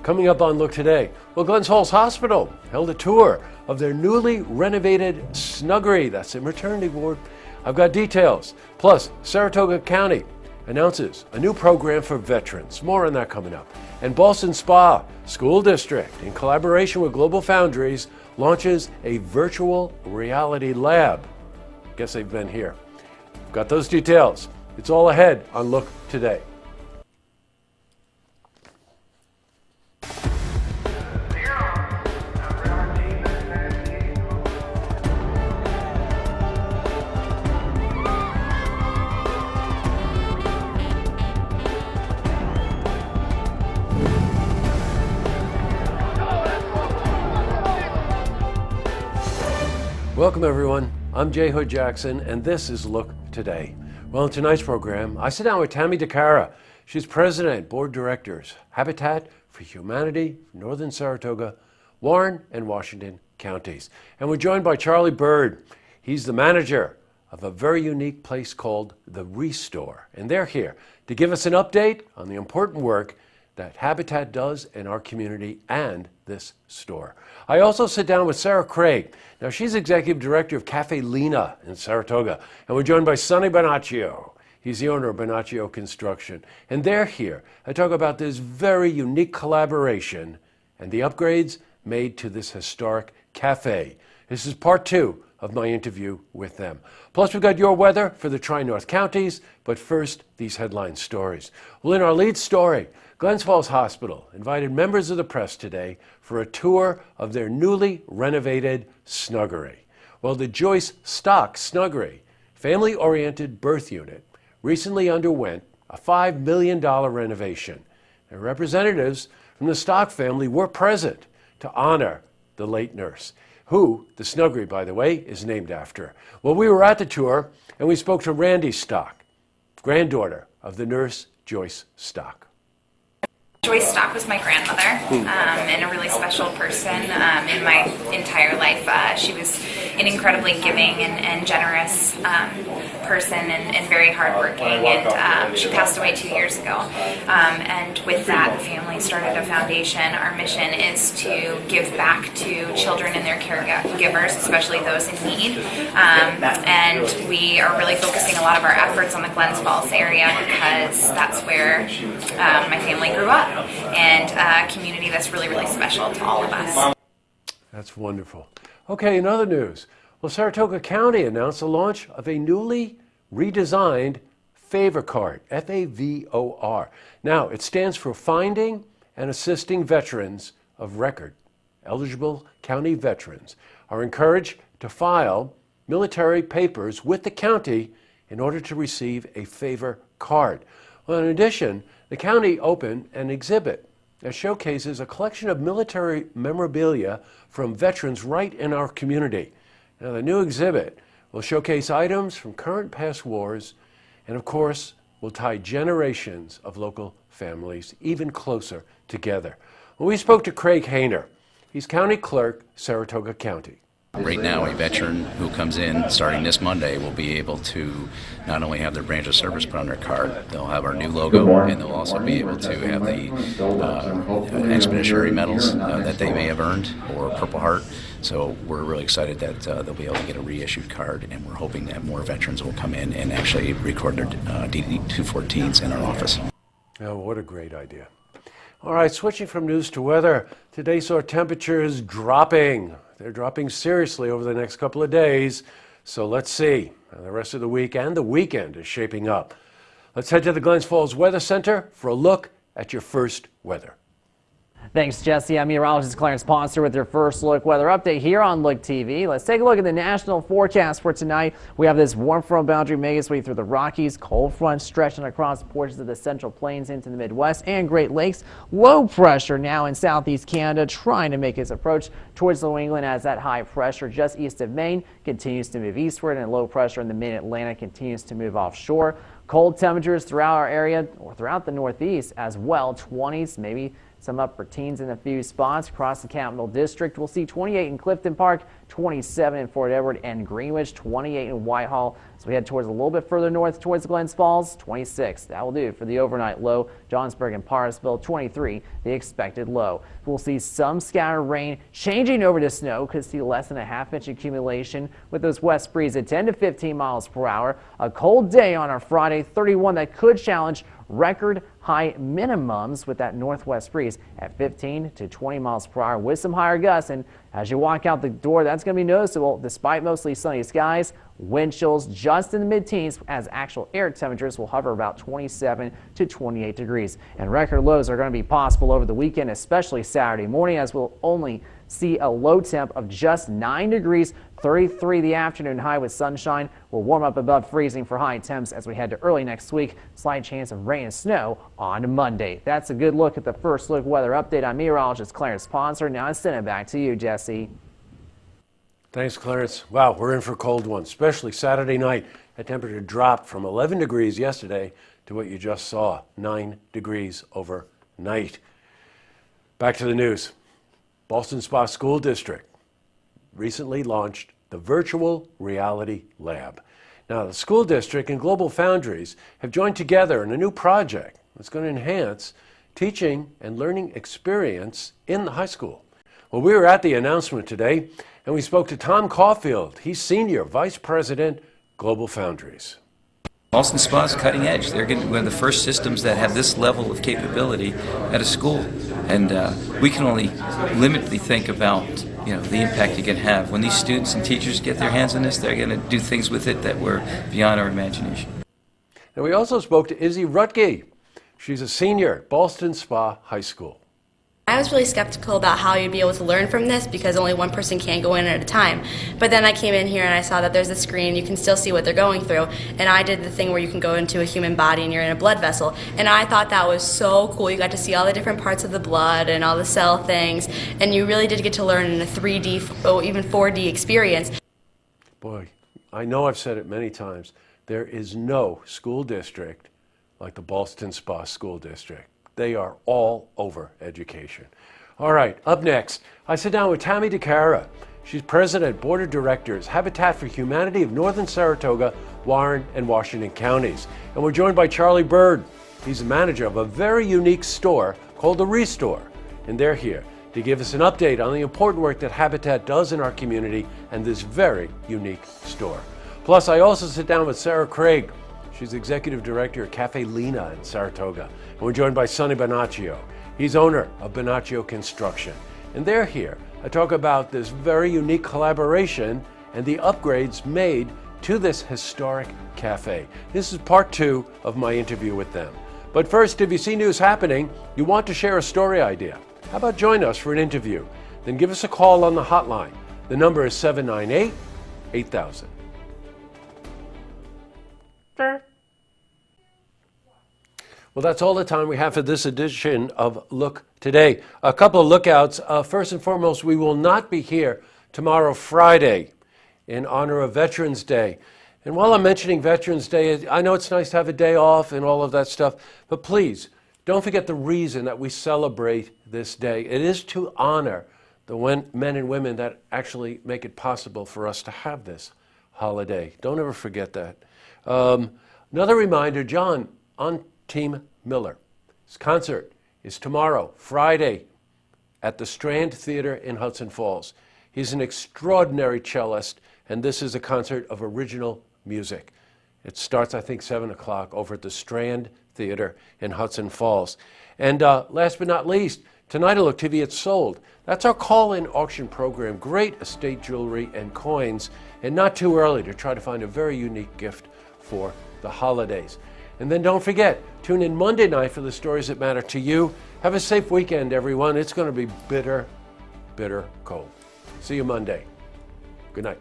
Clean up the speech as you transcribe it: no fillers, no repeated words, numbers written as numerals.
Coming up on Look Today, well, Glens Falls Hospital held a tour of their newly renovated Snuggery. That's a maternity ward. I've got details. Plus, Saratoga County announces a new program for veterans. More on that coming up. And Ballston Spa School District, in collaboration with Global Foundries, launches a virtual reality lab. Guess they've been here. Got those details. It's all ahead on Look Today. Welcome everyone, I'm Jay Hood Jackson and this is Look Today. Well, in tonight's program, I sit down with Tammy DeCara. She's President, Board Directors, Habitat for Humanity, Northern Saratoga, Warren and Washington counties. And we're joined by Charlie Bird. He's the manager of a very unique place called The Restore. And they're here to give us an update on the important work that Habitat does in our community and this store. I also sit down with Sarah Craig. Now, she's Executive Director of Cafe Lena in Saratoga, and we're joined by Sonny Bonaccio. He's the owner of Bonaccio Construction, and they're here to talk about this very unique collaboration and the upgrades made to this historic cafe. This is part 2 of my interview with them. Plus, we've got your weather for the Tri-North counties, but first, these headline stories. Well, in our lead story, Glens Falls Hospital invited members of the press today for a tour of their newly renovated Snuggery. Well, the Joyce Stock Snuggery, family-oriented birth unit, recently underwent a $5 million renovation. And representatives from the Stock family were present to honor the late nurse, who the Snuggery, by the way, is named after. Well, we were at the tour and we spoke to Randy Stock, granddaughter of the nurse Joyce Stock. Joyce Stock was my grandmother and a really special person in my entire life. She was an incredibly giving and generous person and very hardworking. And she passed away 2 years ago. And with that, the family started a foundation. Our mission is to give back to children and their caregivers, especially those in need. And we are really focusing a lot of our efforts on the Glens Falls area because that's where my family grew up. And a community that's really, really special to all of us. That's wonderful. Okay, in other news, well, Saratoga County announced the launch of a newly redesigned Favor Card, F-A-V-O-R. Now, it stands for Finding and Assisting Veterans of Record. Eligible county veterans are encouraged to file military papers with the county in order to receive a Favor Card. Well, in addition, the county opened an exhibit that showcases a collection of military memorabilia from veterans right in our community. Now, the new exhibit will showcase items from current past wars and, of course, will tie generations of local families even closer together. Well, we spoke to Craig Hayner. He's County Clerk, Saratoga County. Right now, a veteran who comes in starting this Monday will be able to not only have their branch of service put on their card, they'll have our new logo, and they'll also be able to have the expeditionary medals that they may have earned, or Purple Heart. So we're really excited that they'll be able to get a reissued card, and we're hoping that more veterans will come in and actually record their DD-214s in our office. Oh, what a great idea. All right, switching from news to weather. Today saw temperatures dropping. They're dropping seriously over the next couple of days. So let's see how the rest of the week and the weekend is shaping up. Let's head to the Glens Falls Weather Center for a look at your first weather. Thanks, Jesse. I'm meteorologist Clarence Ponster with your first look weather update here on Look TV. Let's take a look at the national forecast for tonight. We have this warm front boundary making its way through the Rockies, cold front stretching across portions of the Central Plains into the Midwest and Great Lakes. Low pressure now in southeast Canada trying to make its approach towards New England as that high pressure just east of Maine continues to move eastward, and low pressure in the mid-Atlantic continues to move offshore. Cold temperatures throughout our area or throughout the Northeast as well, 20s, maybe Some upper teens in a few spots across the Capital District. We'll see 28 in Clifton Park, 27 in Fort Edward and Greenwich, 28 in Whitehall. So we head towards a little bit further north towards Glens Falls, 26. That will do for the overnight low. Johnsburg and Parsville, 23, the expected low. We'll see some scattered rain changing over to snow. Could see less than a half-inch accumulation with those west breeze at 10 to 15 miles per hour. A cold day on our Friday, 31, that could challenge record high minimums with that northwest breeze at 15 to 20 miles per hour with some higher gusts. And as you walk out the door, that's going to be noticeable despite mostly sunny skies. Wind chills just in the mid-teens as actual air temperatures will hover about 27 to 28 degrees. And record lows are going to be possible over the weekend, especially Saturday morning, as we'll only see a low temp of just 9 degrees. 33 the afternoon high with sunshine. Will warm up above freezing for high temps as we head to early next week. Slight chance of rain and snow on Monday. That's a good look at the first look weather update. I'm meteorologist Clarence Ponser. Now I send it back to you, Jesse. Thanks, Clarence. Wow, we're in for a cold one, especially Saturday night. The temperature dropped from 11 degrees yesterday to what you just saw, 9 degrees overnight. Back to the news. Ballston Spa School District recently launched the Virtual Reality Lab. Now, the school district and Global Foundries have joined together in a new project that's going to enhance teaching and learning experience in the high school. Well, we were at the announcement today, and we spoke to Tom Caulfield. He's Senior Vice President, Global Foundries. Ballston Spa is cutting edge. They're getting one of the first systems that have this level of capability at a school. And we can only limitedly think about the impact you can have. When these students and teachers get their hands on this, they're going to do things with it that were beyond our imagination. And we also spoke to Izzy Rutke. She's a senior at Ballston Spa High School. I was really skeptical about how you'd be able to learn from this because only one person can go in at a time. But then I came in here and I saw that there's a screen, you can still see what they're going through. And I did the thing where you can go into a human body and you're in a blood vessel. And I thought that was so cool. You got to see all the different parts of the blood and all the cell things. And you really did get to learn in a 3D, or even 4D experience. Boy, I know I've said it many times. There is no school district like the Ballston Spa School District. They are all over education. All right, up next, I sit down with Tammy DeCara. She's President, Board of Directors, Habitat for Humanity of Northern Saratoga, Warren, and Washington counties. And we're joined by Charlie Bird. He's the manager of a very unique store called The Restore. And they're here to give us an update on the important work that Habitat does in our community and this very unique store. Plus, I also sit down with Sarah Craig. She's Executive Director at Cafe Lena in Saratoga. And we're joined by Sonny Bonaccio. He's owner of Bonaccio Construction. And they're here to talk about this very unique collaboration and the upgrades made to this historic cafe. This is part 2 of my interview with them. But first, if you see news happening, you want to share a story idea, how about join us for an interview? Then give us a call on the hotline. The number is 798-8000. Well, that's all the time we have for this edition of Look Today. A couple of lookouts. First and foremost, we will not be here tomorrow, Friday, in honor of Veterans Day. And while I'm mentioning Veterans Day, I know it's nice to have a day off and all of that stuff, but please don't forget the reason that we celebrate this day. It is to honor the men and women that actually make it possible for us to have this holiday. Don't ever forget that. Another reminder, John on Team Miller. His concert is tomorrow, Friday, at the Strand Theater in Hudson Falls. He's an extraordinary cellist, and this is a concert of original music. It starts, I think, 7 o'clock over at the Strand Theater in Hudson Falls. And last but not least, tonight at Look TV, it's sold. That's our call-in auction program. Great estate jewelry and coins, and not too early to try to find a very unique gift for the holidays. And then don't forget, tune in Monday night for the stories that matter to you. Have a safe weekend, everyone. It's going to be bitter, bitter cold. See you Monday. Good night.